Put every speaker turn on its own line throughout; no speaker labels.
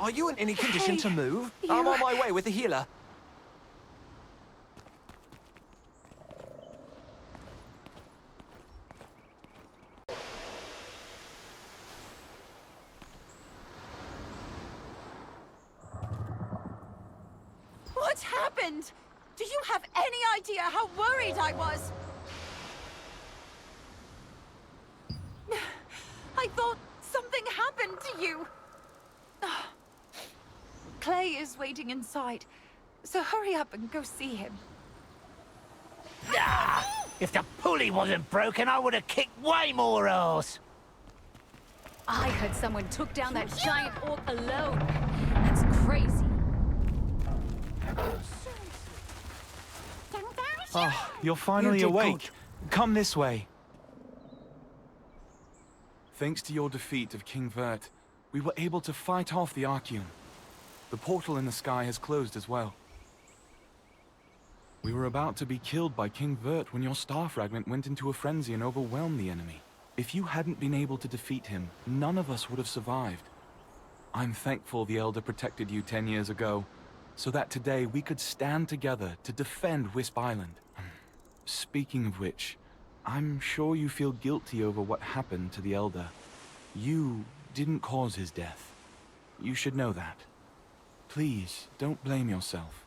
Are you in any condition to move?
You...
I'm on my way with the healer.
What happened? Do you have any idea how worried I was? I thought something happened to you. Clay is waiting inside, so hurry up and go see him.
Ah, if the pulley wasn't broken, I would have kicked way more ass.
I heard someone took down that giant orc alone. That's crazy.
Oh, you're finally awake. Come this way. Thanks to your defeat of King Vert, we were able to fight off the Archeum. The portal in the sky has closed as well. We were about to be killed by King Vert when your star fragment went into a frenzy and overwhelmed the enemy. If you hadn't been able to defeat him, none of us would have survived. I'm thankful the Elder protected you 10 years ago, so that today we could stand together to defend Wisp Island. Speaking of which, I'm sure you feel guilty over what happened to the Elder. You didn't cause his death. You should know that. Please, don't blame yourself.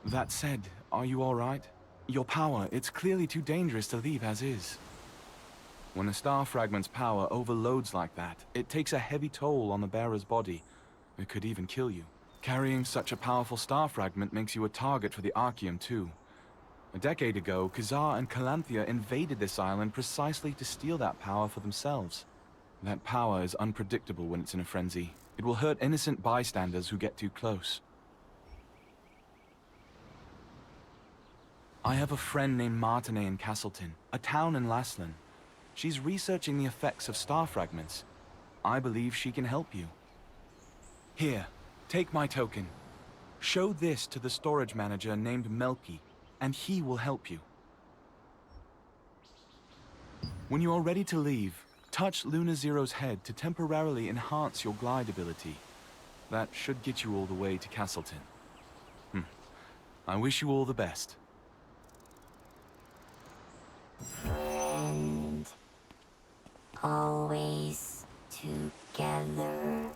That said, are you all right? Your power, it's clearly too dangerous to leave as is. When a star fragment's power overloads like that, it takes a heavy toll on the bearer's body. It could even kill you. Carrying such a powerful star fragment makes you a target for the Archeum too. A decade ago, Kazar and Calanthea invaded this island precisely to steal that power for themselves. That power is unpredictable when it's in a frenzy. It will hurt innocent bystanders who get too close. I have a friend named Martinet in Castleton, a town in Laslan. She's researching the effects of star fragments. I believe she can help you. Here, take my token. Show this to the storage manager named Melky, and he will help you. When you are ready to leave, touch Luna Zero's head to temporarily enhance your glide ability. That should get you all the way to Castleton. I wish you all the best.
Friend, always together.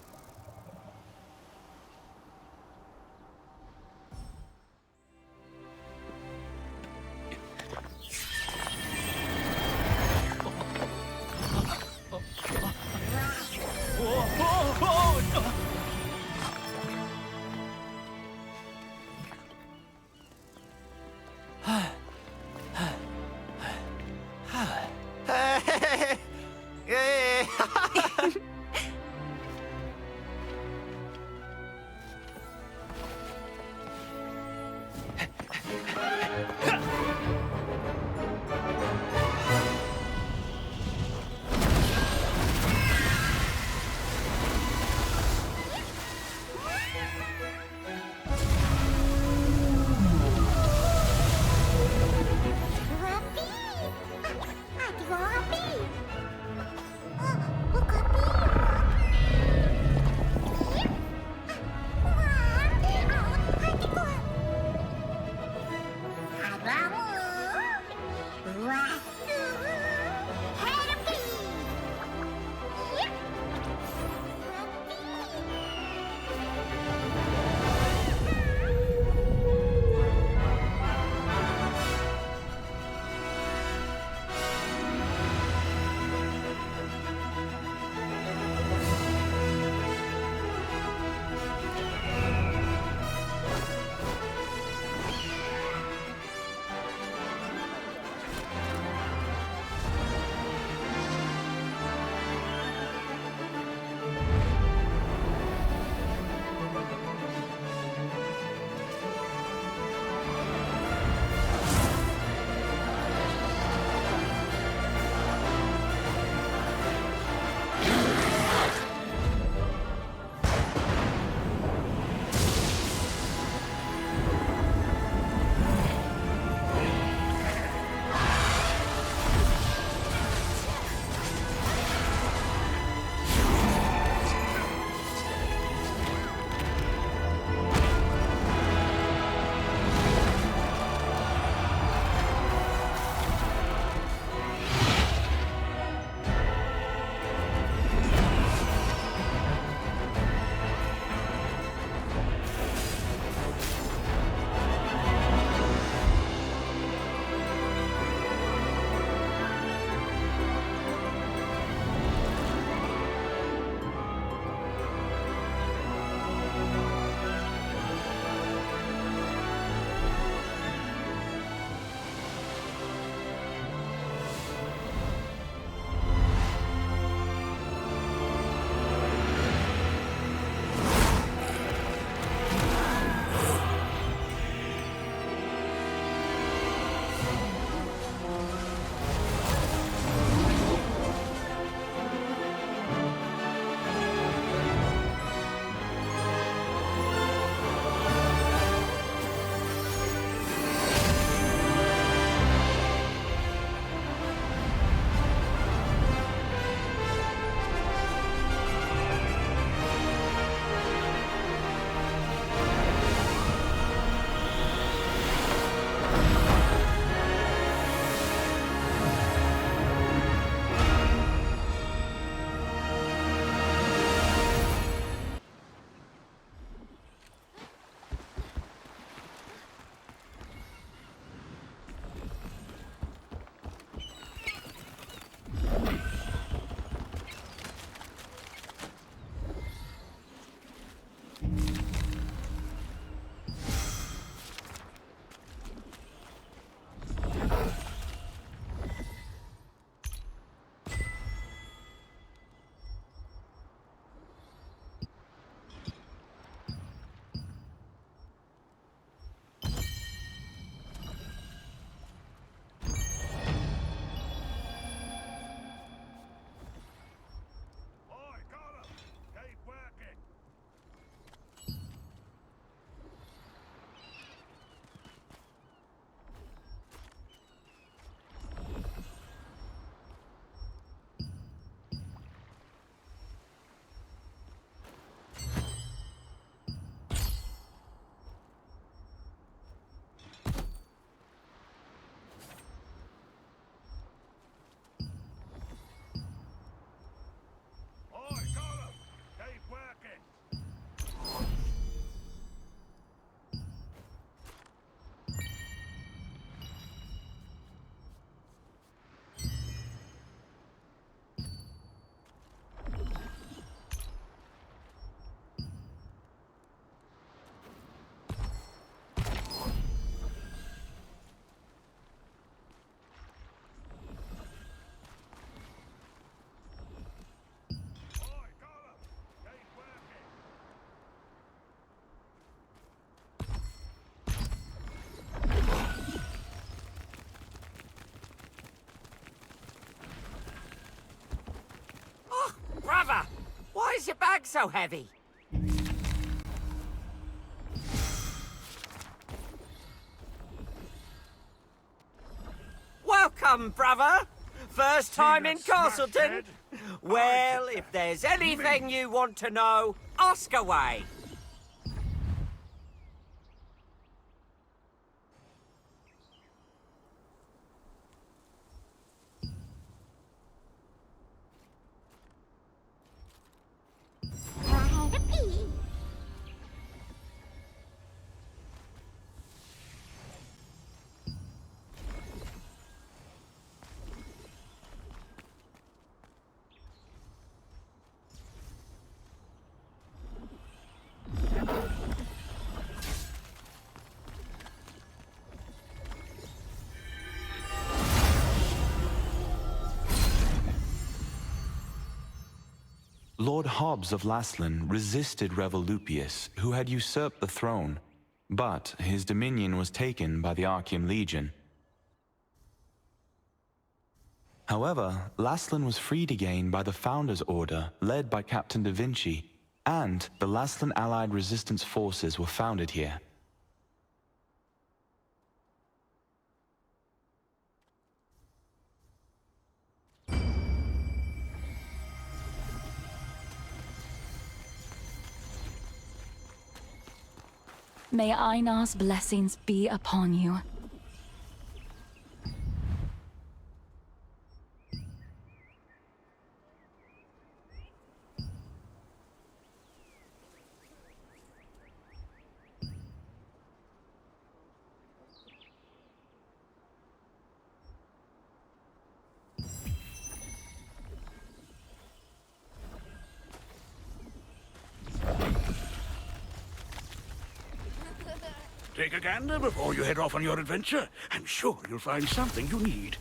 Why's your bag so heavy? Welcome, brother. First time in Castleton? Well, if there's anything you want to know, ask away.
Lord Hobbs of Laslan resisted Revolupius, who had usurped the throne, but his dominion was taken by the Archean Legion. However, Laslan was freed again by the Founders' Order, led by Captain Da Vinci, and the Laslan Allied Resistance Forces were founded here.
May Einar's blessings be upon you.
Take a gander before you head off on your adventure. I'm sure you'll find something you need.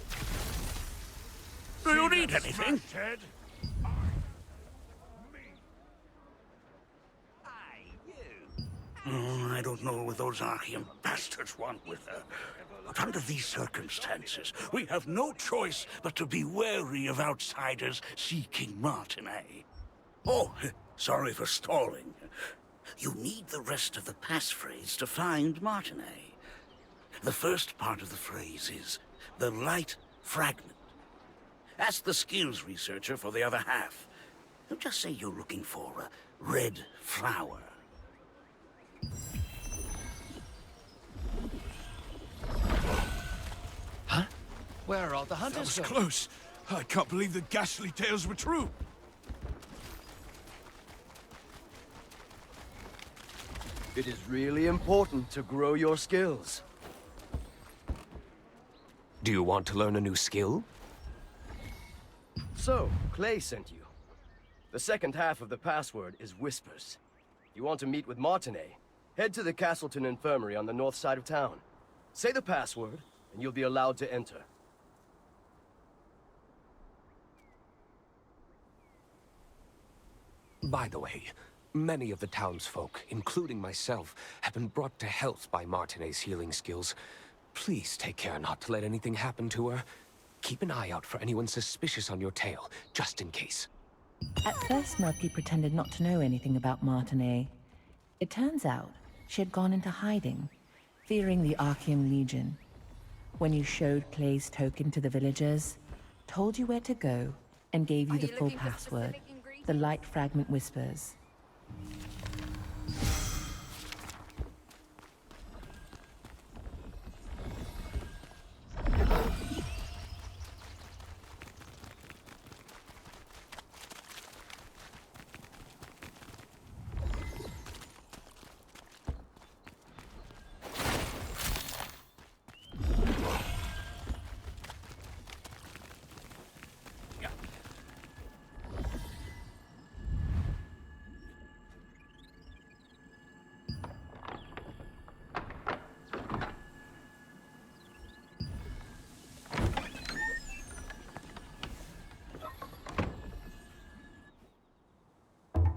Do you need anything? Oh, I don't know what those Archean bastards want with her. But under these circumstances, we have no choice but to be wary of outsiders seeking Martinez. Oh, sorry for stalling. You need the rest of the passphrase to find Martinez. The first part of the phrase is the light fragment. Ask the skills researcher for the other half. Don't just say you're looking for a red flower.
Huh? Where are the hunters?
That was close. I can't believe the ghastly tales were true.
It is really important to grow your skills.
Do you want to learn a new skill?
So, Clay sent you. The second half of the password is Whispers. You want to meet with Martinez? Head to the Castleton Infirmary on the north side of town. Say the password, and you'll be allowed to enter.
By the way, many of the townsfolk, including myself, have been brought to health by Martinez's healing skills. Please take care not to let anything happen to her. Keep an eye out for anyone suspicious on your tail, just in case.
At first, Murphy pretended not to know anything about Martinez. It turns out she had gone into hiding, fearing the Archean Legion. When you showed Clay's token to the villagers, told you where to go, and gave you the full password, the light fragment Whispers.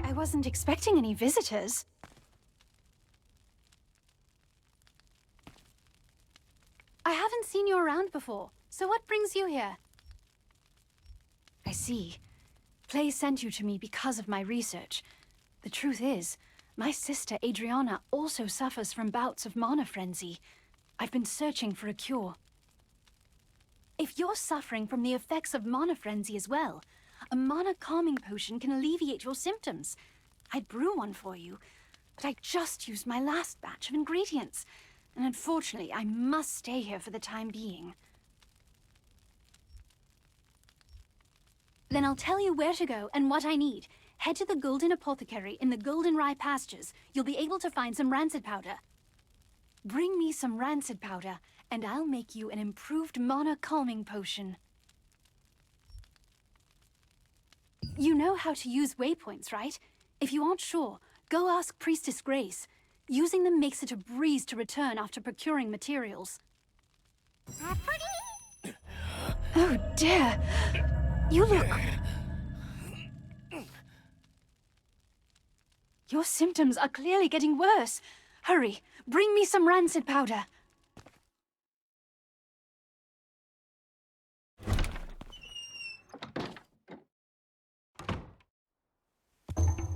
I wasn't expecting any visitors. I haven't seen you around before, so what brings you here? I see.
Clay sent you to me because of my research. The truth is, my sister Adriana also suffers from bouts of mana frenzy. I've been searching for a cure. If you're suffering from the effects of mana frenzy as well, a mana calming potion can alleviate your symptoms. I'd brew one for you, but I just used my last batch of ingredients. And unfortunately, I must stay here for the time being. Then I'll tell you where to go and what I need. Head to the Golden Apothecary in the Golden Rye pastures. You'll be able to find some rancid powder. Bring me some rancid powder, and I'll make you an improved mana calming potion. You know how to use waypoints, right? If you aren't sure, go ask Priestess Grace. Using them makes it a breeze to return after procuring materials. Oh dear! You look... Your symptoms are clearly getting worse. Hurry, bring me some rancid powder.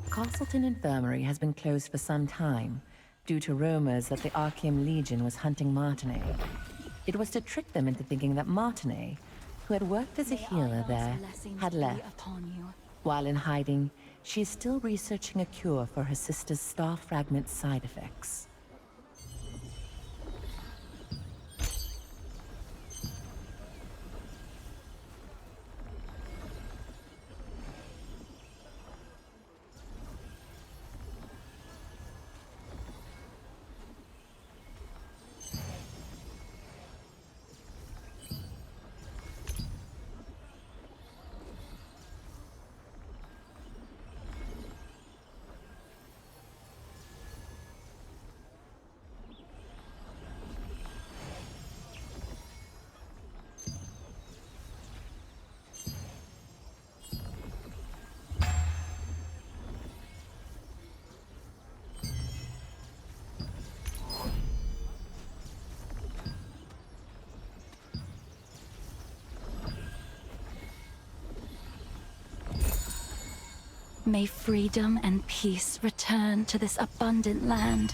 Castleton Infirmary has been closed for some time, due to rumors that the Archeum Legion was hunting Martinet. It was to trick them into thinking that Martinet, who had worked as a healer there, had left. While in hiding, she is still researching a cure for her sister's star fragment side effects.
May freedom and peace return to this abundant land.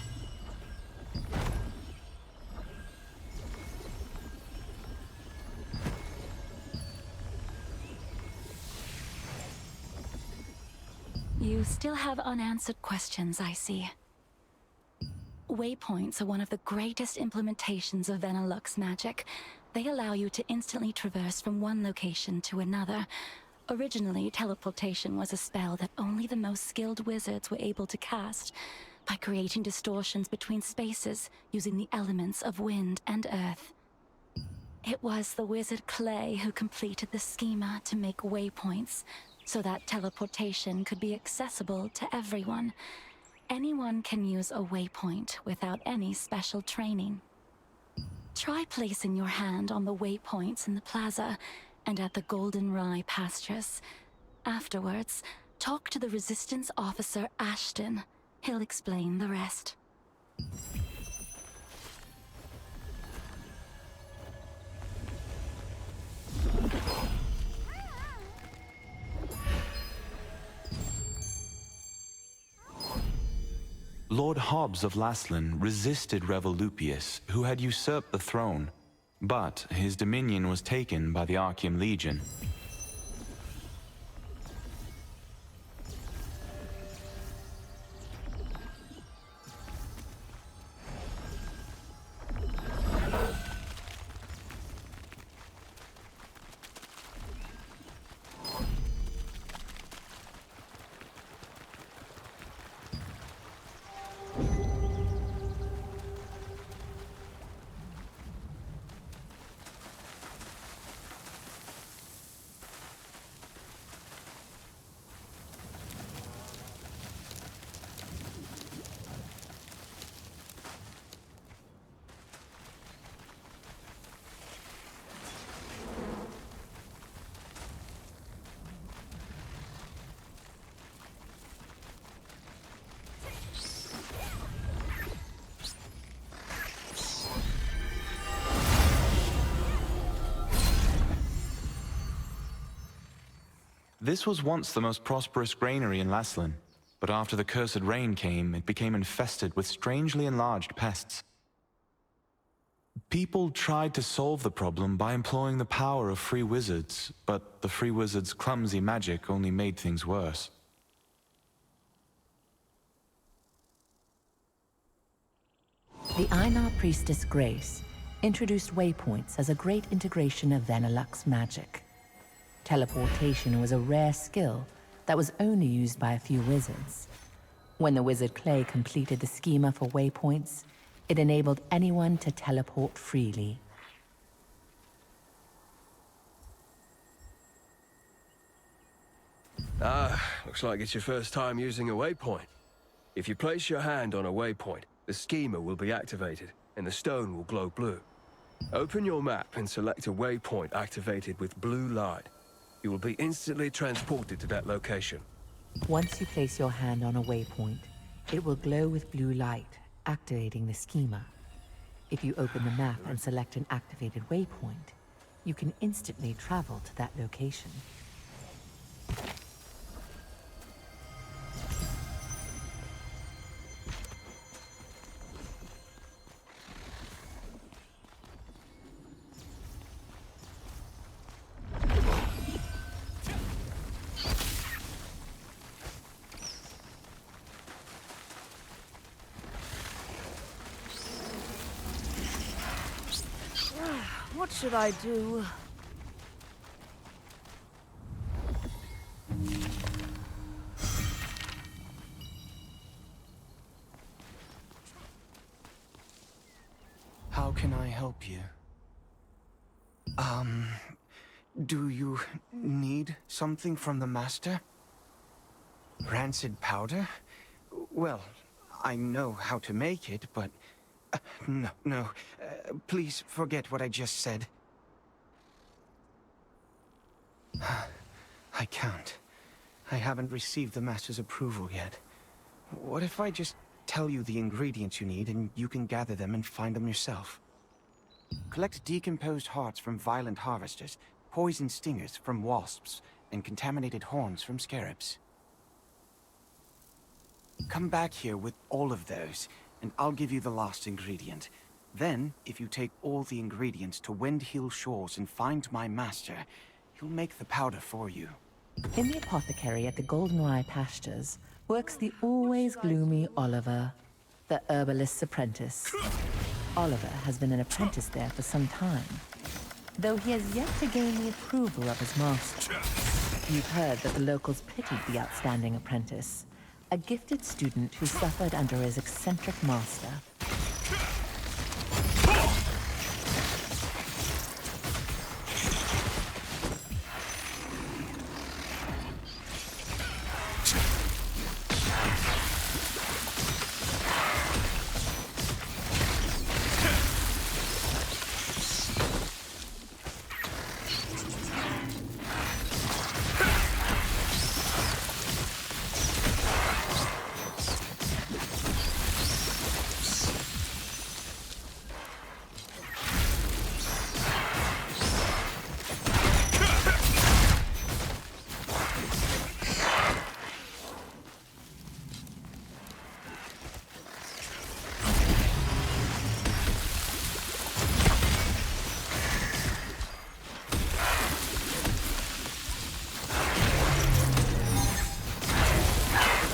You still have unanswered questions, I see. Waypoints are one of the greatest implementations of Venilux magic. They allow you to instantly traverse from one location to another. Originally, teleportation was a spell that only the most skilled wizards were able to cast, by creating distortions between spaces using the elements of wind and earth. It was the wizard Clay who completed the schema to make waypoints, so that teleportation could be accessible to everyone. Anyone can use a waypoint without any special training. Try placing your hand on the waypoints in the plaza and at the Golden Rye pastures. Afterwards, talk to the Resistance officer Ashton. He'll explain the rest.
Lord Hobbs of Laslan resisted Revolupius, who had usurped the throne, but his dominion was taken by the Archeum Legion. This was once the most prosperous granary in Laslin, but after the cursed rain came, it became infested with strangely enlarged pests. People tried to solve the problem by employing the power of free wizards, but the free wizards' clumsy magic only made things worse.
The Einar priestess Grace introduced waypoints as a great integration of Vanillux's magic. Teleportation was a rare skill that was only used by a few wizards. When the wizard Clay completed the schema for waypoints, it enabled anyone to teleport freely.
Looks like it's your first time using a waypoint. If you place your hand on a waypoint, the schema will be activated, and the stone will glow blue. Open your map and select a waypoint activated with blue light. You will be instantly transported to that location.
Once you place your hand on a waypoint, it will glow with blue light, activating the schema. If you open the map and select an activated waypoint, you can instantly travel to that location.
What should I do?
How can I help you? Do you need something from the Master? Rancid powder? Well, I know how to make it, but... No. Please forget what I just said. I can't. I haven't received the Master's approval yet. What if I just tell you the ingredients you need and you can gather them and find them yourself? Collect decomposed hearts from violent harvesters, poison stingers from wasps, and contaminated horns from scarabs. Come back here with all of those, and I'll give you the last ingredient. Then, if you take all the ingredients to Windhill Shores and find my master, he'll make the powder for you.
In the apothecary at the Goldenrye Pastures works the always gloomy Oliver, the herbalist's apprentice. Oliver has been an apprentice there for some time, though he has yet to gain the approval of his master. You've heard that the locals pitied the outstanding apprentice, a gifted student who suffered under his eccentric master.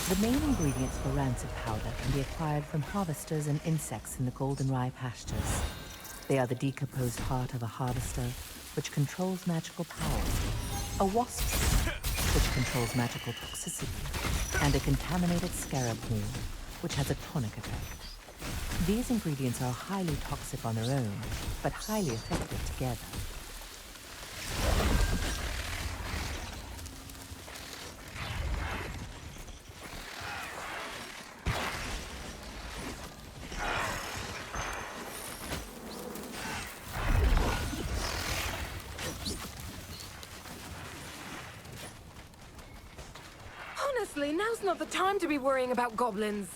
The main ingredients for rancid powder can be acquired from harvesters and insects in the Goldenrye Pastures. They are the decomposed heart of a harvester, which controls magical powers, a wasp which controls magical toxicity, and a contaminated scarab horn, which has a tonic effect. These ingredients are highly toxic on their own, but highly effective together.
Honestly, now's not the time to be worrying about goblins.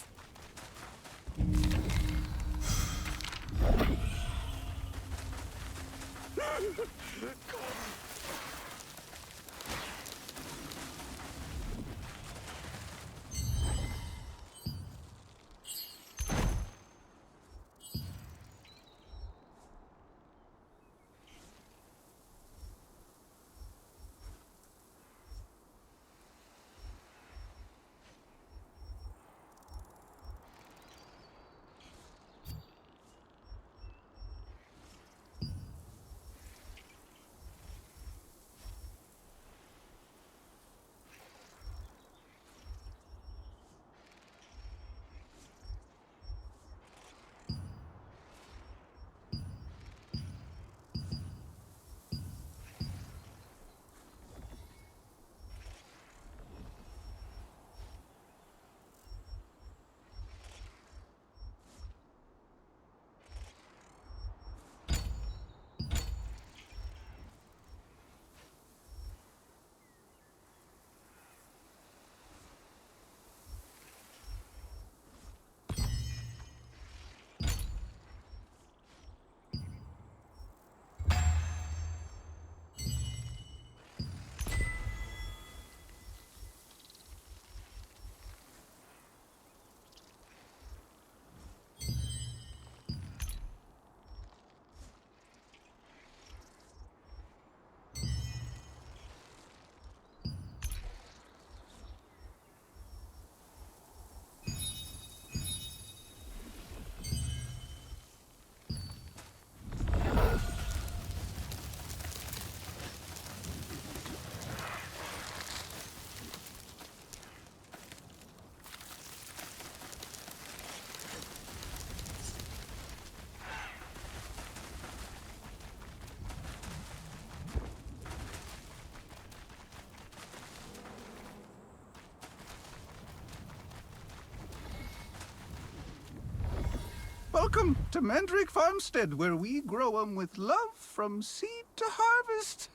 Welcome to Mandrake Farmstead, where we grow 'em with love from seed to harvest.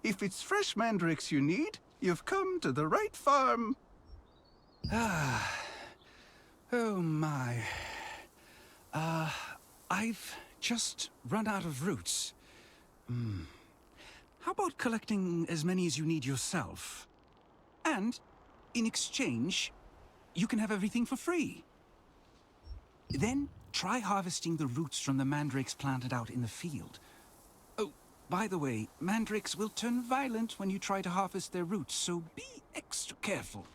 If it's fresh mandrakes you need, you've come to the right farm. Oh my. I've just run out of roots. How about collecting as many as you need yourself? And, in exchange, you can have everything for free. Then, try harvesting the roots from the mandrakes planted out in the field. Oh, by the way, mandrakes will turn violent when you try to harvest their roots, so be extra careful.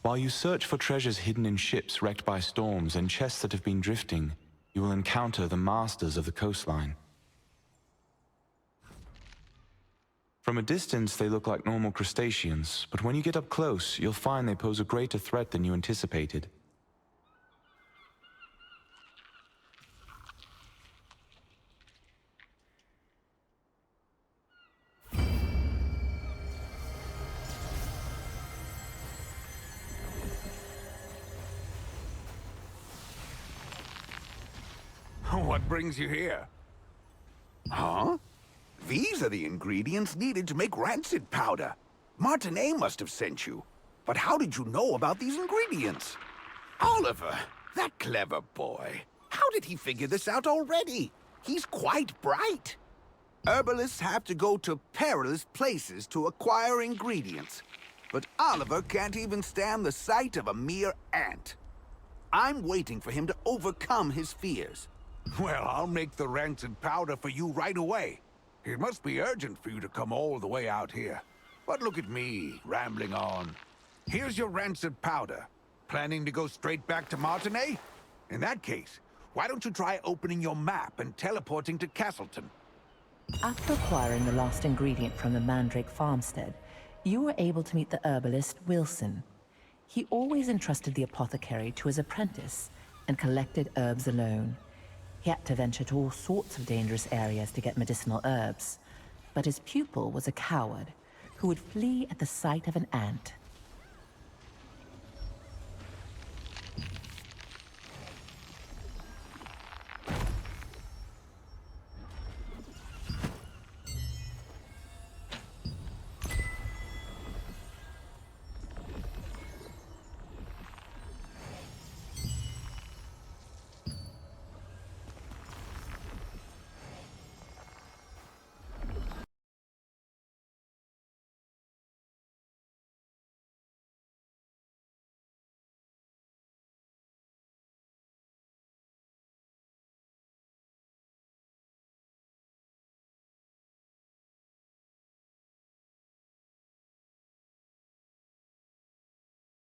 While you search for treasures hidden in ships wrecked by storms and chests that have been drifting, you will encounter the masters of the coastline. From a distance, they look like normal crustaceans, but when you get up close, you'll find they pose a greater threat than you anticipated.
What brings you here?
Huh? These are the ingredients needed to make rancid powder. Martinet must have sent you. But how did you know about these ingredients? Oliver, that clever boy. How did he figure this out already? He's quite bright. Herbalists have to go to perilous places to acquire ingredients. But Oliver can't even stand the sight of a mere ant. I'm waiting for him to overcome his fears.
Well, I'll make the rancid powder for you right away. It must be urgent for you to come all the way out here. But look at me, rambling on. Here's your rancid powder. Planning to go straight back to Martinet? In that case, why don't you try opening your map and teleporting to Castleton?
After acquiring the last ingredient from the Mandrake farmstead, you were able to meet the herbalist Wilson. He always entrusted the apothecary to his apprentice and collected herbs alone. He had to venture to all sorts of dangerous areas to get medicinal herbs, but his pupil was a coward who would flee at the sight of an ant.